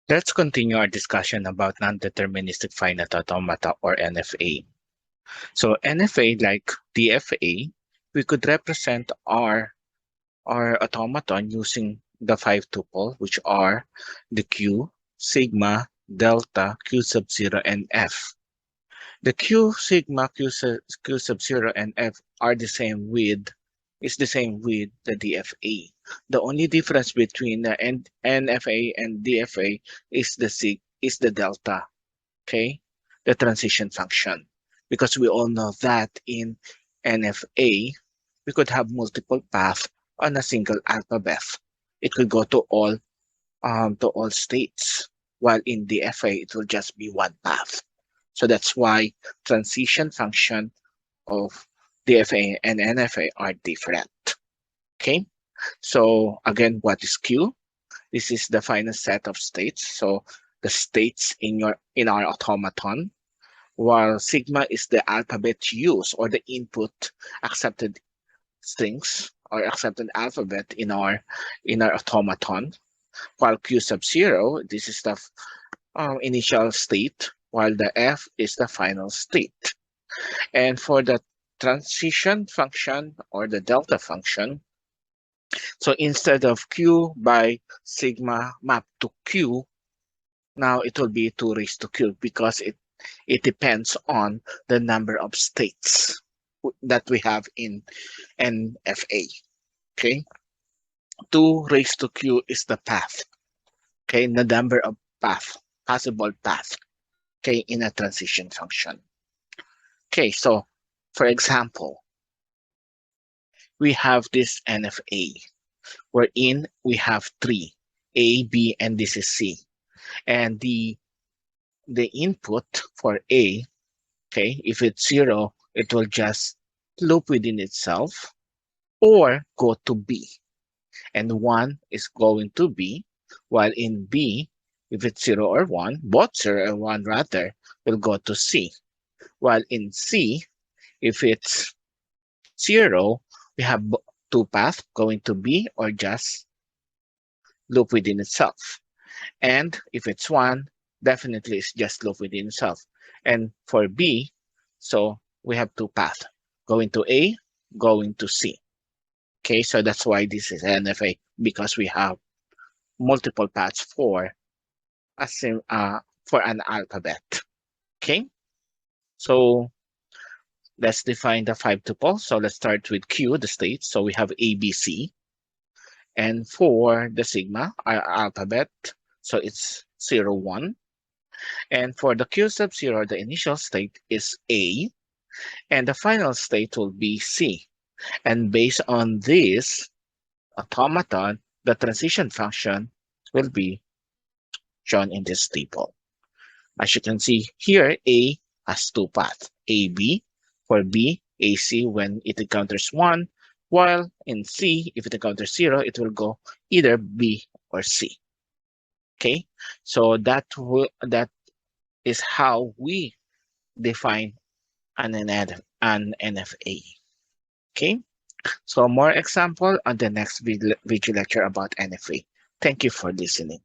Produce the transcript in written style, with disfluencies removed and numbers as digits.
Let's continue our discussion about non-deterministic finite automata or NFA. So NFA, like DFA, we could represent our automaton using the five tuple, which are the Q, sigma, delta, Q sub 0, and F. The Q, sigma, Q sub 0, and F are is the same with the DFA. The only difference between the NFA and DFA is the delta, okay? The transition function. Because we all know that in NFA, we could have multiple paths on a single alphabet. It could go to all states, while in DFA it will just be one path. So that's why transition function of DFA and NFA are different. Okay, so again, what is Q? This is the final set of states. So the states in our automaton, while sigma is the alphabet used or the input accepted strings or accepted alphabet in our automaton, while Q sub 0, this is the initial state, while the F is the final state. And for the transition function or the delta function, so instead of Q by sigma mapped to Q, now it will be 2 raised to Q because it depends on the number of states that we have in NFA. Okay, 2 raised to Q is the path. Okay, the number of possible path. Okay, in a transition function. Okay, so for example, we have this NFA, wherein we have 3, A, B, and this is C. And the input for A, okay, if it's 0, it will just loop within itself or go to B. And 1 is going to B, while in B, if it's 0 or 1, both 0 and 1 rather, will go to C. While in C, if it's 0, we have 2 paths going to B or just loop within itself. And if it's 1, definitely it's just loop within itself. And for B, so we have 2 paths, going to A, going to C. Okay, so that's why this is NFA, because we have multiple paths for an alphabet. Okay, so let's define the 5 tuples. So let's start with Q, the state. So we have A, B, C. And for the sigma, our alphabet, so it's 0, 1. And for the Q sub 0, the initial state is A. And the final state will be C. And based on this automaton, the transition function will be shown in this table. As you can see here, A has 2 paths, AB. For B, AC when it encounters 1, while in C, if it encounters 0, it will go either B or C. Okay, so that is how we define an NFA. Okay, so more example on the next video lecture about NFA. Thank you for listening.